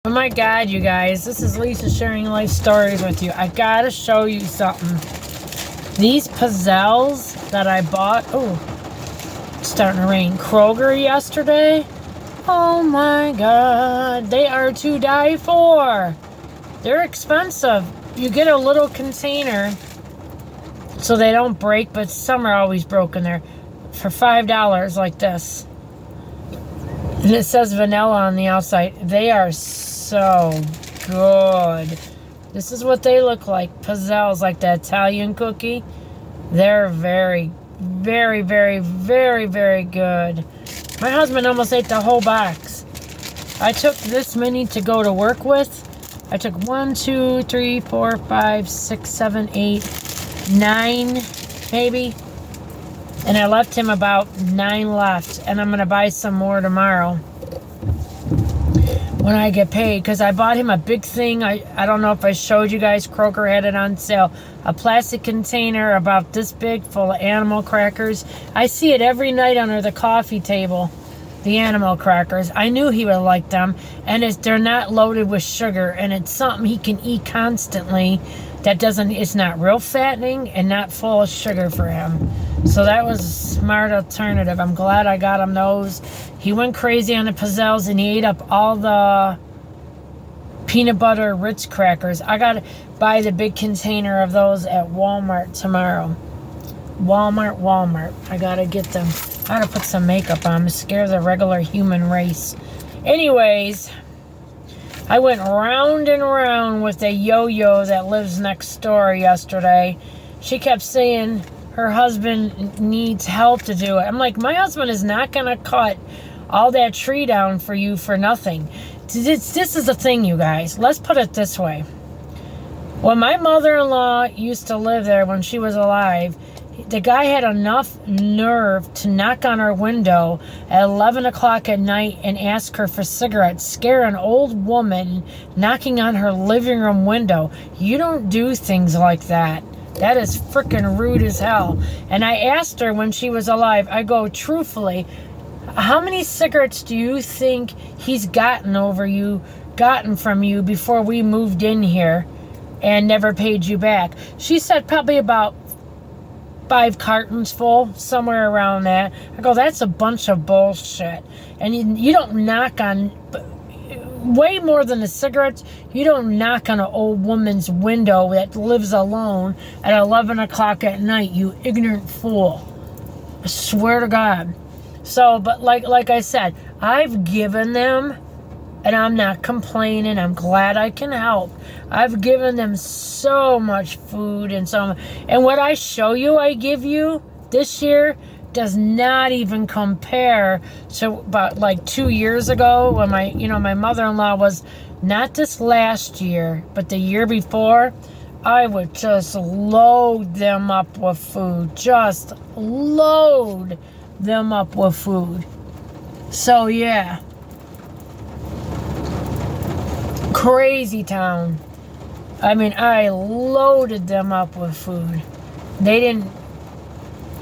Oh my God, you guys, this is Lisa sharing life stories with you. I gotta show you something. These pizzelles that I bought, it's starting to rain, Kroger yesterday. Oh my God, they are to die for. They're expensive. You get a little container so they don't break, but some are always broken there, for $5 like this. And it says vanilla on the outside. They are so good. This is what they look like. Pizzelles, like the Italian cookie. They're very, very, very, very, very good. My husband almost ate the whole box. I took this many to go to work with. I took 1, 2, 3, 4, 5, 6, 7, 8, 9, maybe. And I left him about 9 left. And I'm going to buy some more tomorrow when I get paid. Because I bought him a big thing. I don't know if I showed you guys. Kroger had it on sale. A plastic container about this big full of animal crackers. I see it every night under the coffee table. The animal crackers. I knew he would like them. And they're not loaded with sugar. And it's something he can eat constantly. It's not real fattening and not full of sugar for him. So that was a smart alternative. I'm glad I got him those. He went crazy on the pizzelles and he ate up all the peanut butter Ritz crackers. I got to buy the big container of those at Walmart tomorrow. Walmart. I got to get them. I got to put some makeup on. I'm scared of the regular human race. Anyways, I went round and round with a yo-yo that lives next door yesterday. She kept saying her husband needs help to do it. I'm like, my husband is not going to cut all that tree down for you for nothing. This is the thing, you guys. Let's put it this way. When my mother-in-law used to live there when she was alive, the guy had enough nerve to knock on her window at 11 o'clock at night and ask her for cigarettes, scare an old woman knocking on her living room window. You don't do things like that. That is freaking rude as hell. And I asked her when she was alive, I go, truthfully, how many cigarettes do you think he's gotten from you before we moved in here and never paid you back? She said probably about 5 cartons full, somewhere around that. I go, that's a bunch of bullshit. And you don't knock on, way more than the cigarettes, you don't knock on an old woman's window that lives alone at 11 o'clock at night, you ignorant fool. I swear to God. So, but like I said, I've given them, and I'm not complaining. I'm glad I can help. I've given them so much food and what I show you, I give you this year does not even compare to about like 2 years ago when my mother-in-law was, not this last year, but the year before. I would just load them up with food. Just load them up with food. So yeah. Crazy town. I mean, I loaded them up with food. They didn't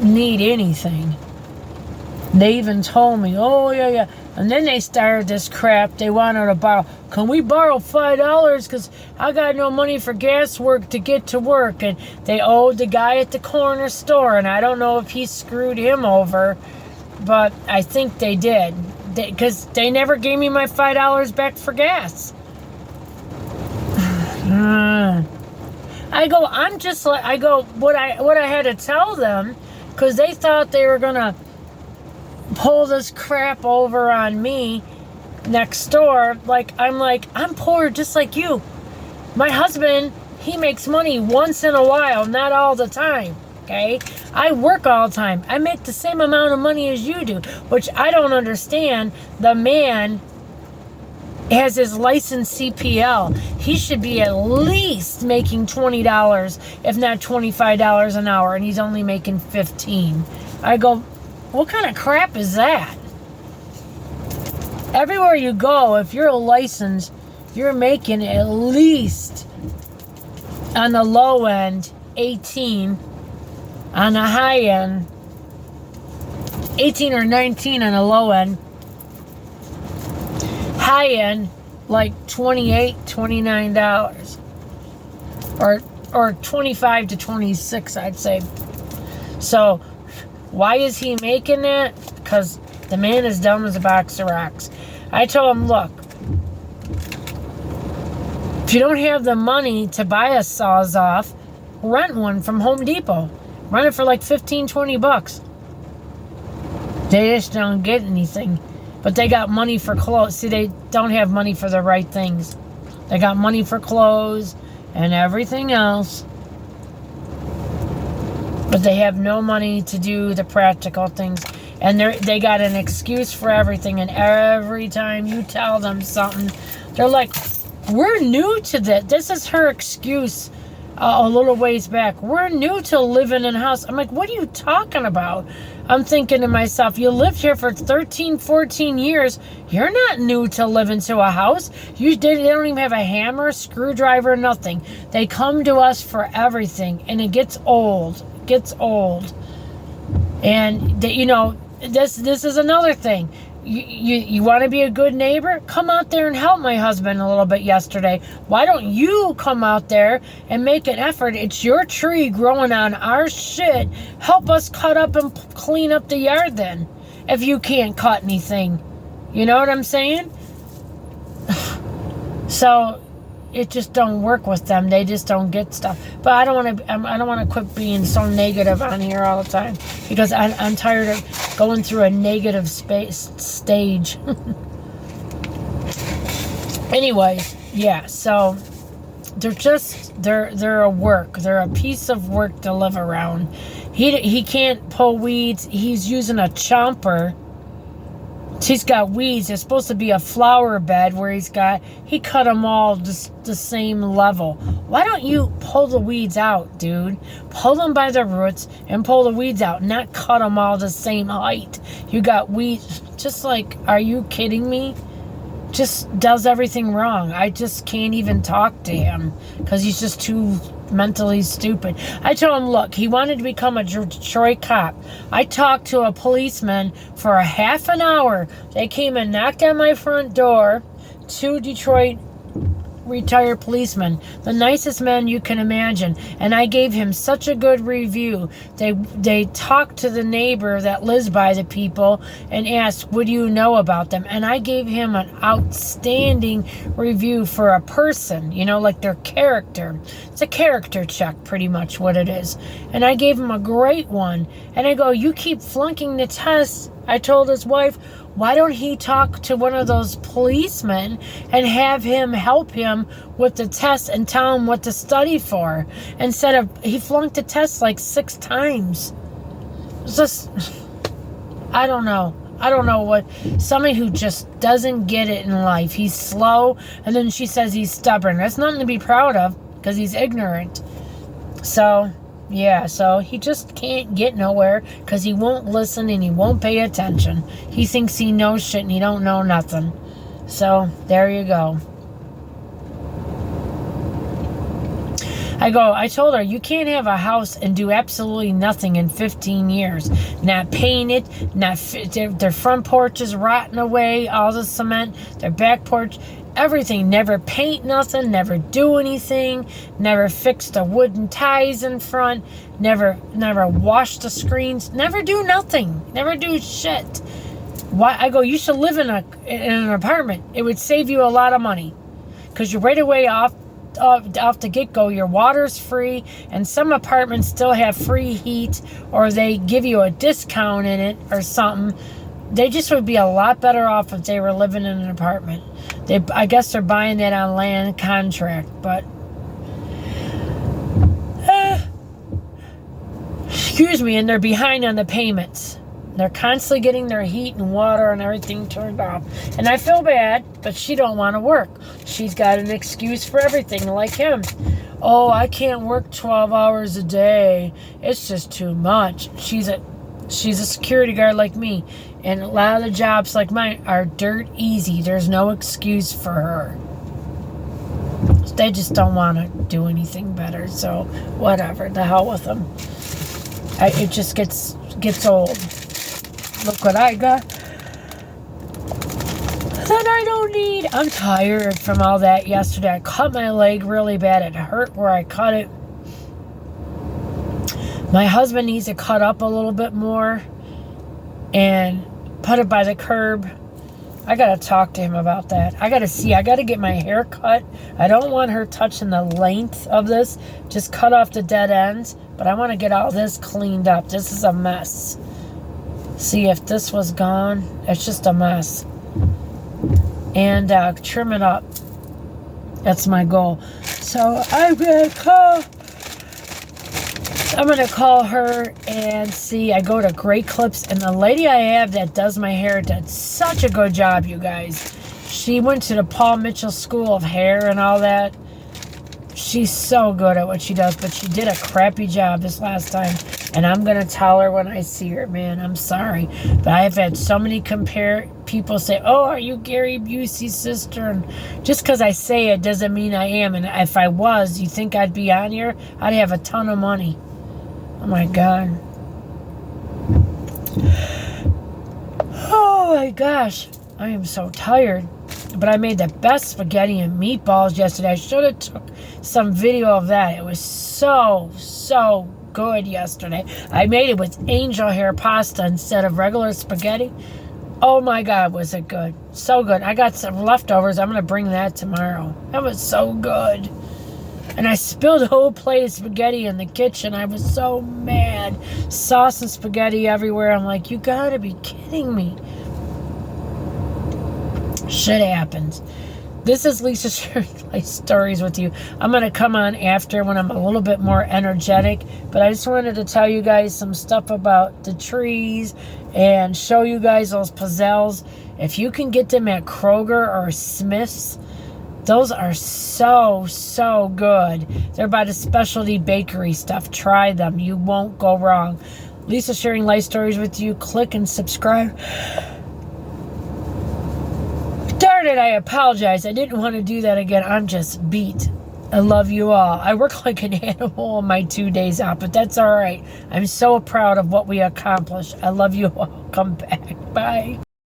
need anything. They even told me, oh yeah. And then they started this crap. They wanted to borrow. Can we borrow $5? Because I got no money for gas work to get to work. And they owed the guy at the corner store. And I don't know if he screwed him over. But I think they did. Because they never gave me my $5 back for gas. What I had to tell them, because they thought they were going to pull this crap over on me next door. I'm poor just like you. My husband, he makes money once in a while, not all the time. Okay? I work all the time. I make the same amount of money as you do, which I don't understand. The man has his licensed CPL. He should be at least making $20, if not $25 an hour, and he's only making $15. I go, what kind of crap is that? Everywhere you go, if you're licensed, you're making at least, on the low end, 18. On the high end, 18 or 19 on the low end. High end, like $28, $29. Or 25 to 26, I'd say. So, why is he making that? Because the man is dumb as a box of rocks. I told him, look, if you don't have the money to buy a Sawzall, rent one from Home Depot. Rent it for like 15, 20 bucks. They just don't get anything. But they got money for clothes. See, they don't have money for the right things. They got money for clothes and everything else. But they have no money to do the practical things. And they got an excuse for everything. And every time you tell them something, they're like, we're new to this. This is her excuse a little ways back. We're new to living in a house. I'm like, what are you talking about? I'm thinking to myself, you lived here for 13, 14 years. You're not new to live into a house. They don't even have a hammer, screwdriver, nothing. They come to us for everything. And it gets old. And this is another thing. You want to be a good neighbor? Come out there and help my husband a little bit yesterday. Why don't you come out there and make an effort? It's your tree growing on our shit. Help us cut up and clean up the yard then, if you can't cut anything. You know what I'm saying? So it just don't work with them. They just don't get stuff. But I don't want to quit being so negative on here all the time, because I'm tired of going through a negative stage. Anyways, yeah. So they're a work. They're a piece of work to live around. He can't pull weeds. He's using a chomper. He's got weeds. There's supposed to be a flower bed where he cut them all just the same level. Why don't you pull the weeds out, dude? Pull them by the roots and pull the weeds out, not cut them all the same height. You got weeds. Just like, are you kidding me? Just does everything wrong. I just can't even talk to him because he's just too mentally stupid. I told him, look, he wanted to become a Detroit cop. I talked to a policeman for a half an hour. They came and knocked on my front door. 2 Detroit retired policemen, the nicest men you can imagine, and I gave him such a good review. They talked to the neighbor that lives by the people and asked, what do you know about them? And I gave him an outstanding review for a person, like their character. It's a character check, pretty much what it is. And I gave him a great one. And I go, you keep flunking the test. I told his wife, why don't he talk to one of those policemen and have him help him with the test and tell him what to study for? Instead of, he flunked the test like 6 times. It's just, I don't know. What, somebody who just doesn't get it in life. He's slow, and then she says he's stubborn. That's nothing to be proud of, because he's ignorant. So, yeah, so he just can't get nowhere because he won't listen and he won't pay attention. He thinks he knows shit and he don't know nothing. So, there you go. I told her, you can't have a house and do absolutely nothing in 15 years. Not paint it, their front porch is rotting away, all the cement, their back porch, everything. Never paint nothing, never do anything, never fix the wooden ties in front, never wash the screens, never do nothing, never do shit. Why? I go, you should live in an apartment. It would save you a lot of money, because you're right away off the get-go, your water's free, and some apartments still have free heat, or they give you a discount in it or something. They just would be a lot better off if they were living in an apartment. I guess they're buying that on land contract, but excuse me, and they're behind on the payments. They're constantly getting their heat and water and everything turned off. And I feel bad, but she don't want to work. She's got an excuse for everything, like him. Oh, I can't work 12 hours a day. It's just too much. She's a security guard like me. And a lot of the jobs like mine are dirt easy. There's no excuse for her. They just don't want to do anything better. So, whatever. The hell with them. It just gets old. Look what I got. said I don't need. I'm tired from all that yesterday. I cut my leg really bad. It hurt where I cut it. My husband needs to cut up a little bit more and put it by the curb. I got to talk to him about that. I got to get my hair cut. I don't want her touching the length of this. Just cut off the dead ends. But I want to get all this cleaned up. This is a mess. See, if this was gone, it's just a mess. And trim it up. That's my goal. So I'm going to call her and see. I go to Great Clips, and the lady I have that does my hair did such a good job, you guys. She went to the Paul Mitchell School of Hair and all that. She's so good at what she does, but she did a crappy job this last time. And I'm going to tell her when I see her, man, I'm sorry. But I have had so many people say, oh, are you Gary Busey's sister? And just because I say it doesn't mean I am. And if I was, you think I'd be on here? I'd have a ton of money. Oh, my God. Oh, my gosh. I am so tired. But I made the best spaghetti and meatballs yesterday. I should have took some video of that. It was so good yesterday. I made it with angel hair pasta instead of regular spaghetti. Oh my God, was it good. So good. I got some leftovers. I'm going to bring that tomorrow. That was so good. And I spilled a whole plate of spaghetti in the kitchen. I was so mad. Sauce and spaghetti everywhere. I'm like, you got to be kidding me. Shit happens. This is Lisa sharing my stories with you. I'm going to come on after when I'm a little bit more energetic. But I just wanted to tell you guys some stuff about the trees and show you guys those pizzelles. If you can get them at Kroger or Smith's, those are so good. They're by the specialty bakery stuff. Try them. You won't go wrong. Lisa sharing life stories with you. Click and subscribe. Darn it, I apologize. I didn't want to do that again. I'm just beat. I love you all. I work like an animal on my 2 days out, but that's all right. I'm so proud of what we accomplished. I love you all. Come back. Bye.